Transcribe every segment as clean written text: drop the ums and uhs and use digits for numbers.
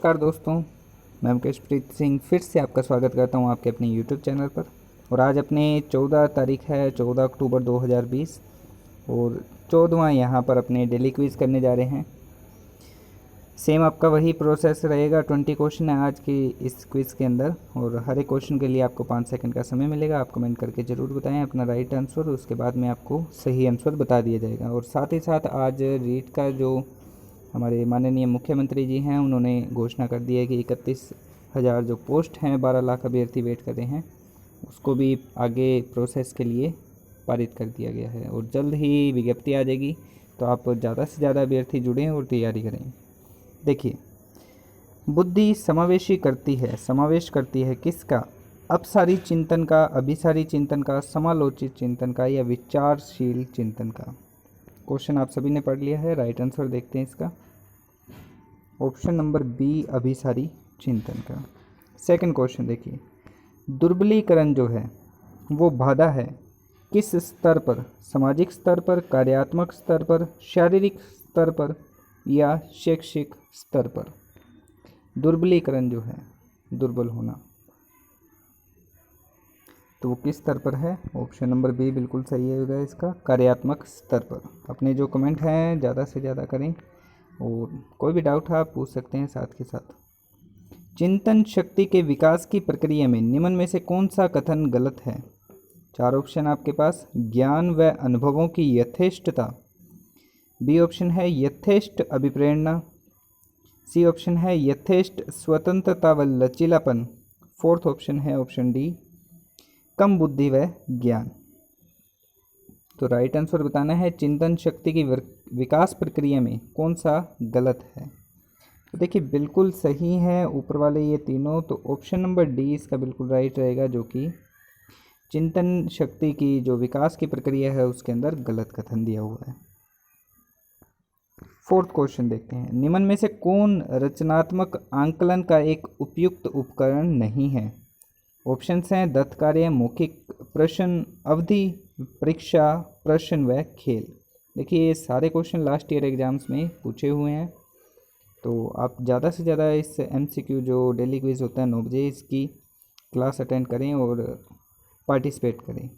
नमस्कार दोस्तों, मैं मुकेशप्रीत सिंह फिर से आपका स्वागत करता हूं आपके अपने यूट्यूब चैनल पर। और आज अपने 14 तारीख है, 14 अक्टूबर 2020 और 14वां यहां पर अपने डेली क्विज़ करने जा रहे हैं। सेम आपका वही प्रोसेस रहेगा। 20 क्वेश्चन है आज की इस क्विज़ के अंदर और हर एक क्वेश्चन के लिए आपको 5 सेकंड का समय मिलेगा। आप कमेंट करके ज़रूर बताएं अपना राइट आंसर, उसके बाद में आपको सही आंसर बता दिया जाएगा। और साथ ही साथ आज रीट का जो हमारे माननीय मुख्यमंत्री जी हैं, उन्होंने घोषणा कर दी है कि 31,000 जो पोस्ट हैं, 12 लाख अभ्यर्थी वेट कर रहे हैं, उसको भी आगे प्रोसेस के लिए पारित कर दिया गया है और जल्द ही विज्ञप्ति आ जाएगी। तो आप ज़्यादा से ज़्यादा अभ्यर्थी जुड़ें और तैयारी करें। देखिए, बुद्धि समावेशी करती है, समावेश करती है किसका? अपसारी चिंतन का, अभिसारी चिंतन का, समालोचित चिंतन का या विचारशील चिंतन का। क्वेश्चन आप सभी ने पढ़ लिया है। राइट आंसर देखते हैं इसका। ऑप्शन नंबर बी, अभिसारी चिंतन का। सेकंड क्वेश्चन देखिए, दुर्बलीकरण जो है वो बाधा है किस स्तर पर? सामाजिक स्तर पर, कार्यात्मक स्तर पर, शारीरिक स्तर पर या शैक्षिक स्तर पर? दुर्बलीकरण जो है, दुर्बल होना, तो वो किस स्तर पर है? ऑप्शन नंबर बी बिल्कुल सही होगा इसका, कार्यात्मक स्तर पर। अपने जो कमेंट हैं ज़्यादा से ज़्यादा करें और कोई भी डाउट है आप पूछ सकते हैं साथ के साथ। चिंतन शक्ति के विकास की प्रक्रिया में निम्न में से कौन सा कथन गलत है? 4 ऑप्शन आपके पास। ज्ञान व अनुभवों की यथेष्टता, बी ऑप्शन है यथेष्ट अभिप्रेरणा, सी ऑप्शन है यथेष्ट स्वतंत्रता व लचीलापन, फोर्थ ऑप्शन है ऑप्शन डी कम बुद्धि व ज्ञान। तो राइट आंसर बताना है चिंतन शक्ति की विकास प्रक्रिया में कौन सा गलत है। तो देखिए, बिल्कुल सही है ऊपर वाले ये तीनों। तो ऑप्शन नंबर डी इसका बिल्कुल राइट रहेगा, जो कि चिंतन शक्ति की जो विकास की प्रक्रिया है उसके अंदर गलत कथन दिया हुआ है। फोर्थ क्वेश्चन देखते हैं, निम्न में से कौन रचनात्मक आंकलन का एक उपयुक्त उपकरण नहीं है? ऑप्शंस हैं दत्त कार्य, मौखिक प्रश्न, अवधि परीक्षा, प्रश्न व खेल। देखिए, ये सारे क्वेश्चन लास्ट ईयर एग्जाम्स में पूछे हुए हैं, तो आप ज़्यादा से ज़्यादा इस MCQ जो डेली क्विज होता है 9 बजे, इसकी क्लास अटेंड करें और पार्टिसिपेट करें।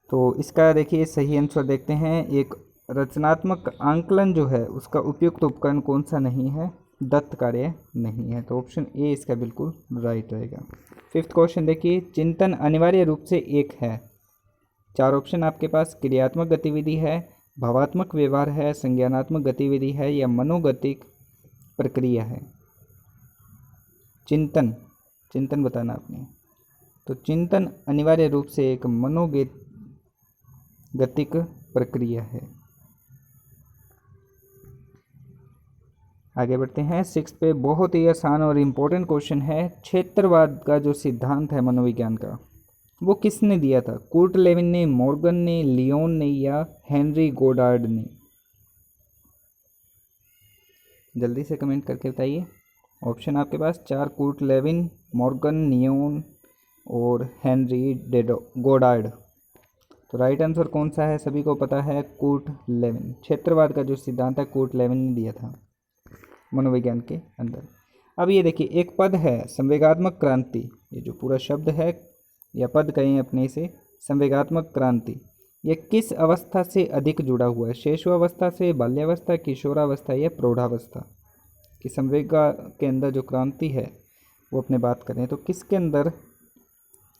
तो इसका देखिए सही आंसर देखते हैं। एक रचनात्मक आंकलन जो है उसका उपयुक्त उपकरण कौन सा नहीं है? दत्त कार्य नहीं है। तो ऑप्शन ए इसका बिल्कुल राइट रहेगा। फिफ्थ क्वेश्चन देखिए, चिंतन अनिवार्य रूप से एक है। 4 ऑप्शन आपके पास। क्रियात्मक गतिविधि है, भावात्मक व्यवहार है, संज्ञानात्मक गतिविधि है या मनोगतिक प्रक्रिया है? चिंतन, चिंतन बताना आपने। तो चिंतन अनिवार्य रूप से एक मनोगतिक प्रक्रिया है। आगे बढ़ते हैं। 6 पे बहुत ही आसान और इम्पोर्टेंट क्वेश्चन है। क्षेत्रवाद का जो सिद्धांत है मनोविज्ञान का, वो किसने दिया था? कुर्ट लेविन ने, मॉर्गन ने, लियोन ने या हेनरी गोडार्ड ने? जल्दी से कमेंट करके बताइए। ऑप्शन आपके पास 4, कुर्ट लेविन, मॉर्गन, लियोन और हेनरी गोडार्ड। तो राइट आंसर कौन सा है? सभी को पता है, कुर्ट लेविन। क्षेत्रवाद का जो सिद्धांत है कुर्ट लेविन ने दिया था मनोविज्ञान के अंदर। अब ये देखिए, एक पद है संवेगात्मक क्रांति। ये जो पूरा शब्द है या पद कहें अपने से, संवेगात्मक क्रांति, यह किस अवस्था से अधिक जुड़ा हुआ है? शैशवावस्था से, बाल्यावस्था, किशोरावस्था या प्रौढ़ावस्था? कि संवेगा के अंदर जो क्रांति है वो अपने बात करें तो किसके अंदर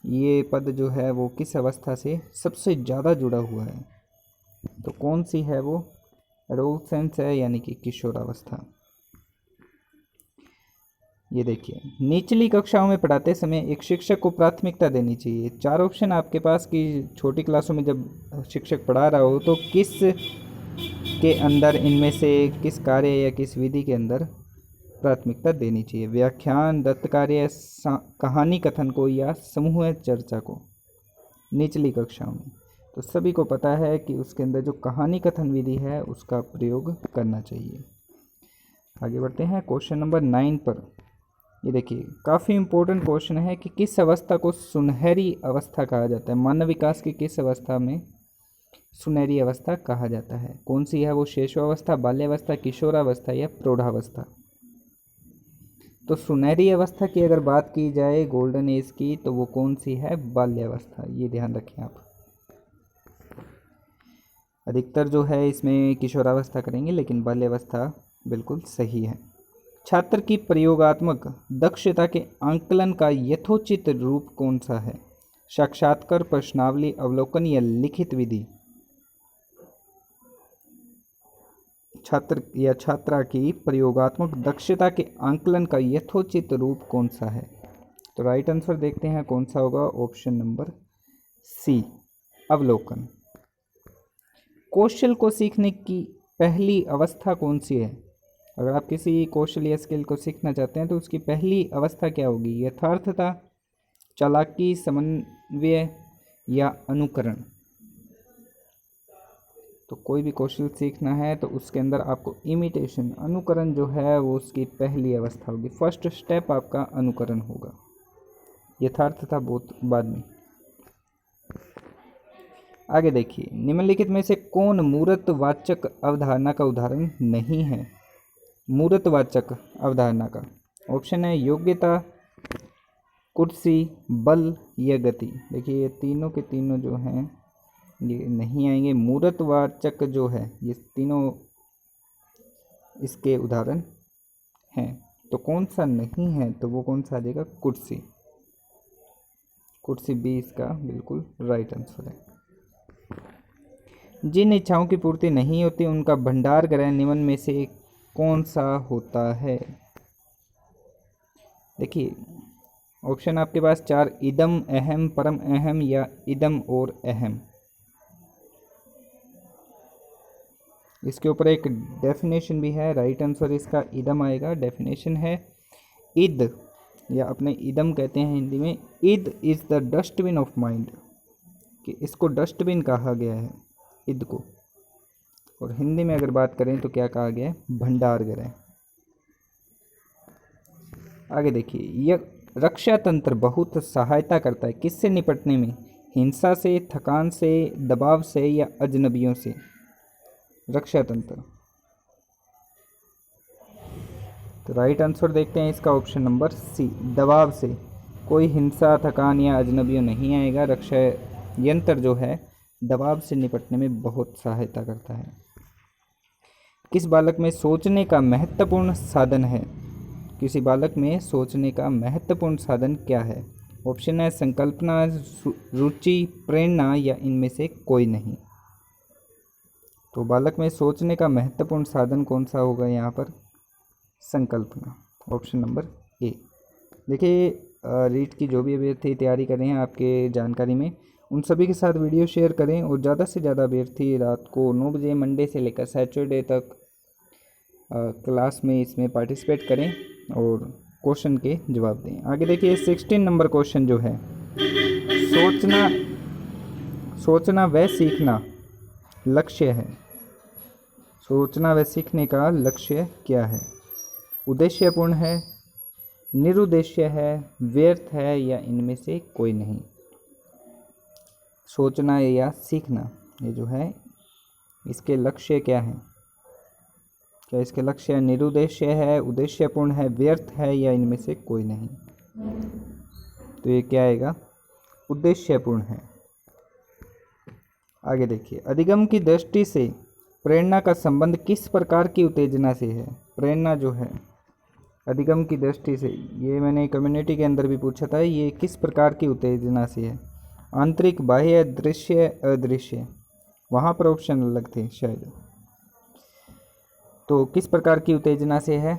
ये पद जो है वो किस अवस्था से सबसे ज़्यादा जुड़ा हुआ है? तो कौन सी है वो? एडोलसेंस है, यानी कि किशोरावस्था। ये देखिए, निचली कक्षाओं में पढ़ाते समय एक शिक्षक को प्राथमिकता देनी चाहिए। 4 ऑप्शन आपके पास कि छोटी क्लासों में जब शिक्षक पढ़ा रहा हो तो किस के अंदर इनमें से किस कार्य या किस विधि के अंदर प्राथमिकता देनी चाहिए? व्याख्यान, दत्त कार्य, कहानी कथन को या समूह चर्चा को? निचली कक्षाओं में तो सभी को पता है कि उसके अंदर जो कहानी कथन विधि है उसका प्रयोग करना चाहिए। आगे बढ़ते हैं क्वेश्चन नंबर 9 पर। ये देखिए, काफ़ी इम्पोर्टेंट क्वेश्चन है कि किस अवस्था को सुनहरी अवस्था कहा जाता है? मानव विकास की किस अवस्था में सुनहरी अवस्था कहा जाता है? कौन सी है वो? शैशवावस्था, बाल्यावस्था, किशोरावस्था या प्रौढ़ावस्था? तो सुनहरी अवस्था की अगर बात की जाए गोल्डन एज की, तो वो कौन सी है? बाल्यावस्था। ये ध्यान रखें आप। अधिकतर जो है इसमें किशोरावस्था करेंगे, लेकिन बाल्यावस्था बिल्कुल सही है। छात्र की प्रयोगात्मक दक्षता के आंकलन का यथोचित रूप कौन सा है? साक्षात्कार, प्रश्नावली, अवलोकन या लिखित विधि? छात्र या छात्रा की प्रयोगात्मक दक्षता के आंकलन का यथोचित रूप कौन सा है? तो राइट आंसर देखते हैं कौन सा होगा। ऑप्शन नंबर सी, अवलोकन। कौशल को सीखने की पहली अवस्था कौन सी है? अगर आप किसी कौशल या स्किल को सीखना चाहते हैं तो उसकी पहली अवस्था क्या होगी? यथार्थता, चालाकी, समन्वय या अनुकरण? तो कोई भी कौशल सीखना है तो उसके अंदर आपको इमिटेशन, अनुकरण जो है वो उसकी पहली अवस्था होगी। फर्स्ट स्टेप आपका अनुकरण होगा, यथार्थता बहुत बाद में। आगे देखिए, निम्नलिखित में से कौन मूर्तवाचक अवधारणा का उदाहरण नहीं है? मूर्तवाचक अवधारणा का ऑप्शन है योग्यता, कुर्सी, बल या गति। देखिए ये तीनों के तीनों जो हैं ये नहीं आएंगे। मूर्तवाचक जो है ये तीनों इसके उदाहरण हैं। तो कौन सा नहीं है? तो वो कौन सा आ जाएगा? कुर्सी। कुर्सी बी इसका बिल्कुल राइट आंसर है। जिन इच्छाओं की पूर्ति नहीं होती उनका भंडार ग्रह निम्न में से कौन सा होता है? देखिए ऑप्शन आपके पास चार, इदम, अहम, परम अहम या इदम और अहम। इसके ऊपर एक डेफिनेशन भी है। राइट आंसर इसका इदम आएगा। डेफिनेशन है इद, या अपने इदम कहते हैं हिंदी में, it is the dustbin of mind, कि इसको डस्टबिन कहा गया है इद को। और हिंदी में अगर बात करें तो क्या कहा गया है? भंडार गृह। आगे देखिए, यह रक्षा तंत्र बहुत सहायता करता है किससे निपटने में? हिंसा से, थकान से, दबाव से या अजनबियों से? रक्षा तंत्र। तो राइट आंसर देखते हैं इसका ऑप्शन नंबर सी, दबाव से। कोई हिंसा, थकान या अजनबियों नहीं आएगा। रक्षा यंत्र जो है दबाव से निपटने में बहुत सहायता करता है। किस बालक में सोचने का महत्वपूर्ण साधन है? किसी बालक में सोचने का महत्वपूर्ण साधन क्या है? ऑप्शन है संकल्पना, रुचि, प्रेरणा या इनमें से कोई नहीं। तो बालक में सोचने का महत्वपूर्ण साधन कौन सा होगा यहाँ पर? संकल्पना, ऑप्शन नंबर ए। देखिए रीट की जो भी अभ्यर्थी तैयारी कर रहे हैं आपके जानकारी में, उन सभी के साथ वीडियो शेयर करें और ज़्यादा से ज़्यादा अभ्यर्थी रात को 9 बजे मंडे से लेकर सैटरडे तक क्लास में इसमें पार्टिसिपेट करें और क्वेश्चन के जवाब दें। आगे देखिए 16 नंबर क्वेश्चन जो है, सोचना व सीखना लक्ष्य है। सोचना व सीखने का लक्ष्य क्या है? उद्देश्यपूर्ण है, निरुद्देश्य है, व्यर्थ है या इनमें से कोई नहीं? सोचना या सीखना ये जो है इसके लक्ष्य क्या हैं? क्या इसके लक्ष्य निरुद्देश्य है, उद्देश्यपूर्ण है, व्यर्थ है या इनमें से कोई नहीं? तो ये क्या आएगा? उद्देश्यपूर्ण है। आगे देखिए, अधिगम की दृष्टि से प्रेरणा का संबंध किस प्रकार की उत्तेजना से है? प्रेरणा जो है अधिगम की दृष्टि से, ये मैंने कम्युनिटी के अंदर भी पूछा था, ये किस प्रकार की उत्तेजना से है? आंतरिक, बाह्य, दृश्य, अदृश्य? वहाँ पर ऑप्शन अलग थे शायद। तो किस प्रकार की उत्तेजना से है?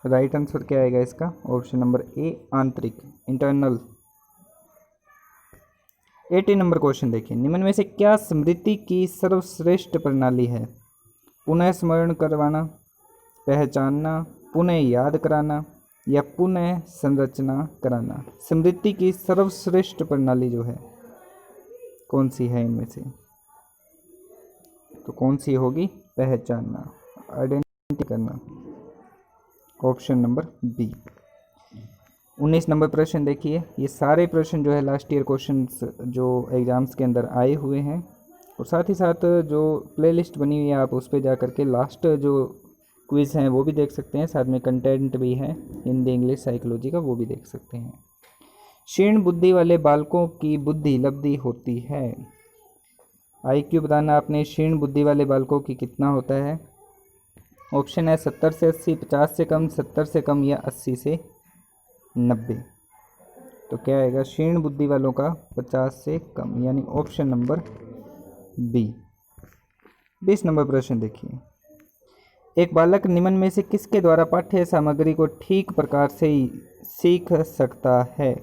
राइट आंसर क्या आएगा इसका? ऑप्शन नंबर ए, आंतरिक, इंटरनल। 18 नंबर क्वेश्चन देखिए, निम्न में से क्या स्मृति की सर्वश्रेष्ठ प्रणाली है? पुनः स्मरण करवाना, पहचानना, पुनः याद कराना या पुनः संरचना कराना? स्मृति की सर्वश्रेष्ठ प्रणाली जो है कौन सी है इनमें से? तो कौन सी होगी? पहचानना, आइडेंटिटी करना, ऑप्शन नंबर बी। 19 नंबर प्रश्न देखिए, ये सारे प्रश्न जो है लास्ट ईयर क्वेश्चंस जो एग्ज़ाम्स के अंदर आए हुए हैं, और साथ ही साथ जो प्लेलिस्ट बनी हुई है आप उस पर जा कर के लास्ट जो क्विज़ हैं वो भी देख सकते हैं, साथ में कंटेंट भी है हिंदी इंग्लिश साइकोलॉजी का, वो भी देख सकते हैं। क्षीण बुद्धि वाले बालकों की बुद्धि लब्धि होती है। IQ बताना आपने क्षीण बुद्धि वाले बालकों की कितना होता है। ऑप्शन है 70 से 80, 50 से कम, 70 से कम या 80 से 90। तो क्या आएगा क्षीण बुद्धि वालों का 50 से कम, यानी ऑप्शन नंबर बी। 20 नंबर प्रश्न देखिए, एक बालक निम्न में से किसके द्वारा पाठ्य सामग्री को ठीक प्रकार से सीख सकता है।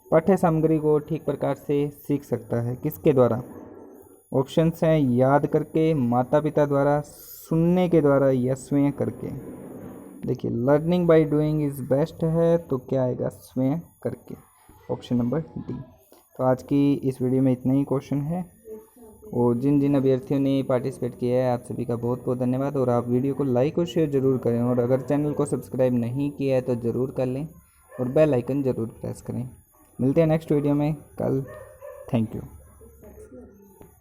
पाठ्य सामग्री को ठीक प्रकार से सीख सकता है किसके द्वारा। ऑप्शंस हैं याद करके, माता पिता द्वारा, सुनने के द्वारा या स्वयं करके। देखिए learning by doing is best है, तो क्या आएगा स्वयं करके, ऑप्शन नंबर डी। तो आज की इस वीडियो में इतना ही क्वेश्चन है, और जिन जिन अभ्यर्थियों ने पार्टिसिपेट किया है आप सभी का बहुत बहुत धन्यवाद। और आप वीडियो को लाइक और शेयर ज़रूर करें, और अगर चैनल को सब्सक्राइब नहीं किया है तो ज़रूर कर लें और बेल आइकन ज़रूर प्रेस करें। मिलते हैं नेक्स्ट वीडियो में कल। Thank you.